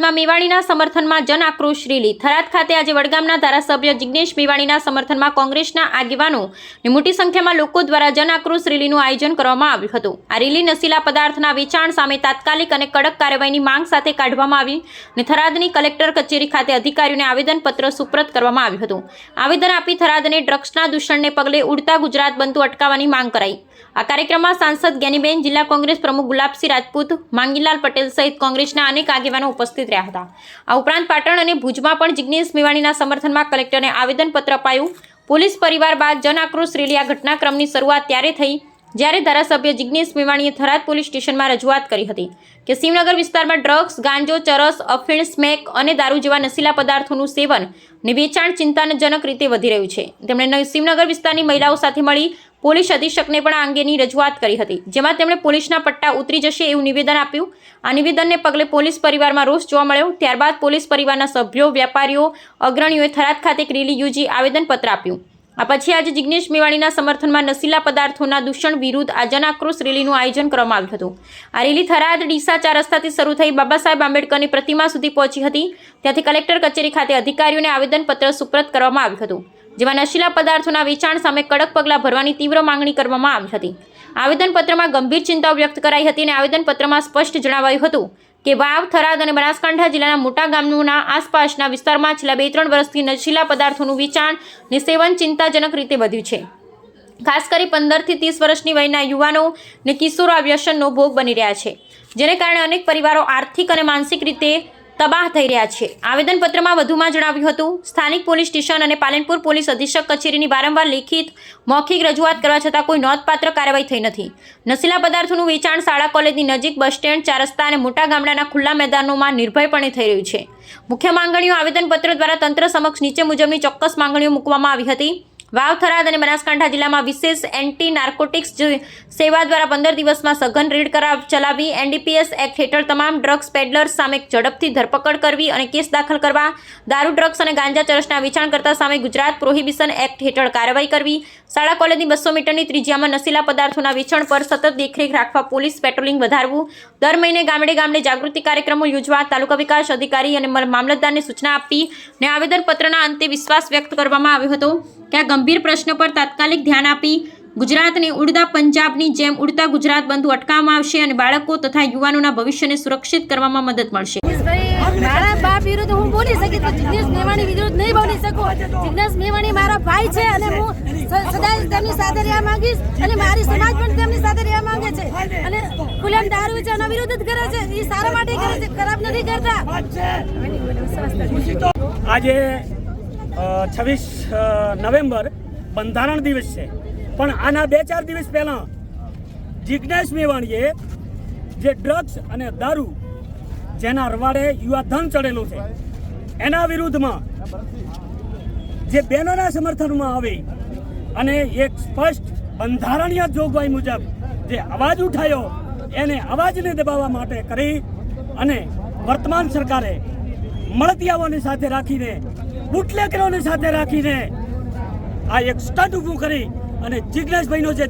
મેવાણીના સમર્થનમાં જન આક્રોશ રેલી થરાદ ખાતે આજે વડગામના ધારાસભ્ય જિગ્નેશ મેવાણીના સમર્થનમાં કોંગ્રેસના આગેવાનોની મોટી સંખ્યામાં લોકો દ્વારા જન આક્રોશ રેલીનું આયોજન કરવામાં આવ્યું હતું। આ રેલી નશીલા પદાર્થના વેચાણ સામે તાત્કાલિક અને કડક કાર્યવાહીની માંગ સાથે કાઢવામાં આવી અને થરાદની કલેક્ટર કચેરી ખાતે અધિકારીઓને આવેદનપત્ર સુપ્રત કરવામાં આવ્યું હતું। આવેદન આપી થરાદને ડ્રગ્સના દૂષણને પગલે ઉડતા ગુજરાત બનતું અટકાવવાની માંગ કરાઈ। આ કાર્યક્રમમાં સાંસદ જ્ઞાનીબેન, જિલ્લા કોંગ્રેસ પ્રમુખ ગુલાબસિંહ રાજપૂત, માંગીલાલ પટેલ સહિત કોંગ્રેસના અનેક આગેવાનો ઉપસ્થિત રહ્યા હતા। આ ઉપરાંત પાટણ અને ભુજમાં પણ જિગ્નેશ મેવાણીના સમર્થનમાં કલેક્ટરને આવેદનપત્ર અપાયું। પોલીસ પરિવાર બાદ જન આક્રોશ રેલી આ ઘટનાક્રમની શરૂઆત ત્યારે થઈ જ્યારે ધારાસભ્ય જિગ્નેશ મેવાણીએ થરાદ પોલીસ સ્ટેશનમાં રજૂઆત કરી હતી કે શિવનગર વિસ્તારમાં ડ્રગ્સ, ગાંજો, ચરસ, અફીણ, સ્મેક અને દારૂ જેવા નશીલા પદાર્થોનું સેવન અને વેચાણ ચિંતાજનક રીતે વધી રહ્યું છે। તેમણે શિવનગર વિસ્તારની મહિલાઓ સાથે મળી પોલીસ અધિક્ષકને પણ આ અંગેની રજૂઆત કરી હતી, જેમાં તેમણે પોલીસના પટ્ટા ઉતરી જશે એવું નિવેદન આપ્યું। આ નિવેદનને પગલે પોલીસ પરિવારમાં રોષ જોવા મળ્યો। ત્યારબાદ પોલીસ પરિવારના સભ્યો, વેપારીઓ, અગ્રણીઓએ થરાદ ખાતે એક રેલી યોજી આવેદનપત્ર આપ્યું। આ પછી આજે જિગ્નેશ મેવાણીના સમર્થનમાં નશીલા પદાર્થોના દૂષણ વિરુદ્ધ આ જન આક્રોશ રેલીનું આયોજન કરવામાં આવ્યું હતું। આ રેલી થરાદ ડીસા 4 રસ્તાથી શરૂ થઈ બાબા સાહેબ આંબેડકરની પ્રતિમા સુધી પહોંચી હતી। ત્યાંથી કલેક્ટર કચેરી ખાતે અધિકારીઓને આવેદનપત્ર સુપ્રત કરવામાં આવ્યું હતું, જેમાં નશીલા પદાર્થોના વેચાણ સામે કડક પગલાં ભરવાની તીવ્ર માંગણી કરવામાં આવી હતી। આવેદનપત્રમાં ગંભીર ચિંતાઓ વ્યક્ત કરાઈ હતી અને આવેદનપત્રમાં સ્પષ્ટ જણાવાયું હતું કે વાવ, થરાદ અને બનાસકાંઠા જિલ્લાના મોટા ગામોના આસપાસના વિસ્તારમાં છેલ્લા 2-3 વર્ષથી નશીલા પદાર્થોનું વેચાણ અને સેવન ચિંતાજનક રીતે વધ્યું છે। ખાસ કરી 15 થી 30 વર્ષની વયના યુવાનો અને કિશોરો આ વ્યસનનો ભોગ બની રહ્યા છે, જેને કારણે અનેક પરિવારો આર્થિક અને માનસિક રીતે તબાહ થઈ રહ્યા છે। આવેદનપત્રમાં વધુમાં જણાવ્યું હતું, સ્થાનિક પોલીસ સ્ટેશન અને પાલનપુર પોલીસ અધિક્ષક કચેરીની વારંવાર લેખિત, મૌખિક રજૂઆત કરવા છતાં કોઈ નોંધપાત્ર કાર્યવાહી થઈ નથી। નશીલા પદાર્થોનું વેચાણ શાળા કોલેજની નજીક, બસ સ્ટેન્ડ, 4 રસ્તા અને મોટા ગામડાના ખુલ્લા મેદાનોમાં નિર્ભયપણે થઈ રહ્યું છે। મુખ્ય માંગણીઓ આવેદનપત્ર દ્વારા તંત્ર સમક્ષ નીચે મુજબની ચોક્કસ માંગણીઓ મૂકવામાં આવી હતી। વાવ, થરાદ અને બનાસકાંઠા જિલ્લામાં વિશેષ એન્ટી નાર્કોટિક્સ સેવા દ્વારા 15 દિવસમાં સઘન રેડ ચલાવી, NDPS એક્ટ હેઠળ તમામ ડ્રગ્સ પેડલર્સ સામે ઝડપથી ધરપકડ કરવી અને કેસ દાખલ કરવા, દારૂ, ડ્રગ્સ અને ગાંજા, ચરસના વેચાણકર્તા સામે ગુજરાત પ્રોહિબિશન એક્ટ હેઠળ કાર્યવાહી કરવી, શાળા કોલેજની 200 મીટરની ત્રિજ્યામાં નશીલા પદાર્થોના વેચાણ પર સતત દેખરેખ રાખવા પોલીસ પેટ્રોલિંગ વધારવું, દર મહિને ગામડે ગામડે જાગૃતિ કાર્યક્રમો યોજવા, તાલુકા વિકાસ અધિકારી અને મામલતદારને સૂચના આપી અને આવેદનપત્રના અંતે વિશ્વાસ વ્યક્ત કરવામાં આવ્યો હતો કે આ ગંભીર પ્રશ્ન પર તાત્કાલિક ધ્યાન આપી ગુજરાતને ઉડતા પંજાબની જેમ ઉડતા ગુજરાત બનતું અટકાવવામાં આવશે અને બાળકો તથા યુવાનોના ભવિષ્યને સુરક્ષિત કરવામાં મદદ મળશે। મારા બાપ વિરુદ્ધ હું બોલી શકી તો જિગ્નેશ મેવાણી વિરુદ્ધ નહીં બોલી શકું। જિગ્નેશ મેવાણી મારા ભાઈ છે અને હું સદાય તેમની સાથે રહેવા માંગીશ અને મારી સમાજ પણ તેમની સાથે રહેવા માંગે છે અને ખુલ્લેઆમ દારૂ વેચાણના વિરુદ્ધ જ કરે છે। એ સારા માટે કરે છે, ખરાબ નથી કરતા। આજે 26 નવેમ્બર બંધારણ દિવસ છે, પણ આના 2-4 દિવસ પહેલા જિગ્નેશ મેવાણીએ જે ડ્રગ્સ અને દારૂ જેના રવાડે યુવાધન ચડેલું છે એના વિરુદ્ધમાં જે બહેનોના સમર્થનમાં આવી અને એક સ્પષ્ટ બંધારણીય જોગવાઈ મુજબ જે અવાજ ઉઠાયો એને અવાજને દબાવવા માટે કરી અને વર્તમાન સરકારે મળતિયાઓની સાથે રાખીને, બુટલેકરોની સાથે રાખીને આ એક સ્ટન્ટ ઊભું કરી અને જિગ્નેશભાઈનો જે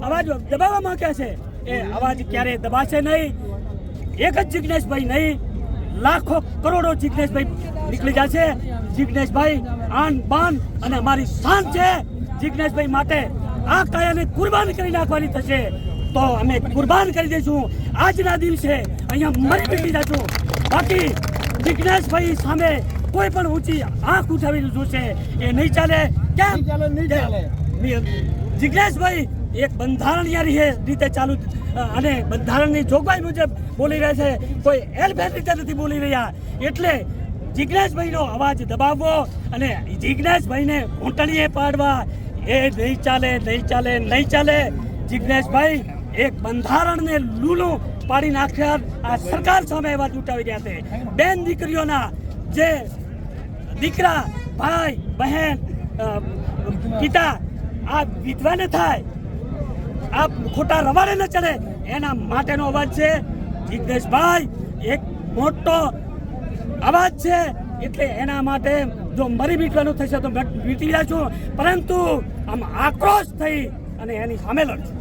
અવાજ દબાવવા માંગ્યા છે એ અવાજ ક્યારેય દબાશે નહીં। એક જ જિગ્નેશભાઈ નહીં, લાખો કરોડો જિગ્નેશભાઈ નીકળી જશે। જિગ્નેશભાઈ આન બાન અને અમારી શાન છે। જિગ્નેશભાઈ માટે આ કાયાને કુરબાન કરી નાખવાની થશે તો અમે કુરબાન કરી દઈશું। આજના દિવસે અહીંયા મરી નીકળી જશું। બાકી જિગ્નેશભાઈ સામે કોઈ પણ ઊંચી આંખ ઉઠાવી જોશે એ નહીં ચાલે। કેમ જિગ્નેશભાઈ એક બંધારણીય રીતે ચાલુ અને બંધારણની જોગવાઈ મુજબ બોલી રહ્યા છે, કોઈ એલફેર રીતે નથી બોલી રહ્યા। એટલે જિગ્નેશભાઈનો અવાજ દબાવવો અને જિગ્નેશભાઈને ઘૂંટણીએ પાડવા એ નહીં ચાલે, નહીં ચાલે, નહીં ચાલે। જિગ્નેશભાઈ એક બંધારણને લૂલું પાડી નાખ્યા આ સરકાર સામે અવાજ ઉઠાવી રહ્યા છે। બેન દીકરીઓના જે દીકરા, ભાઈ, બહેન, પિતા આ વિધવા ન થાય, આ ખોટા રવાડે ન ચડે એના માટેનો અવાજ છે। જિગ્નેશભાઈ એક મોટો અવાજ છે, એટલે એના માટે જો મરી મીટવાનું થશે તો મીટી રહ્યા છું, પરંતુ આમ આક્રોશ થઈ અને એની સામે લડશું।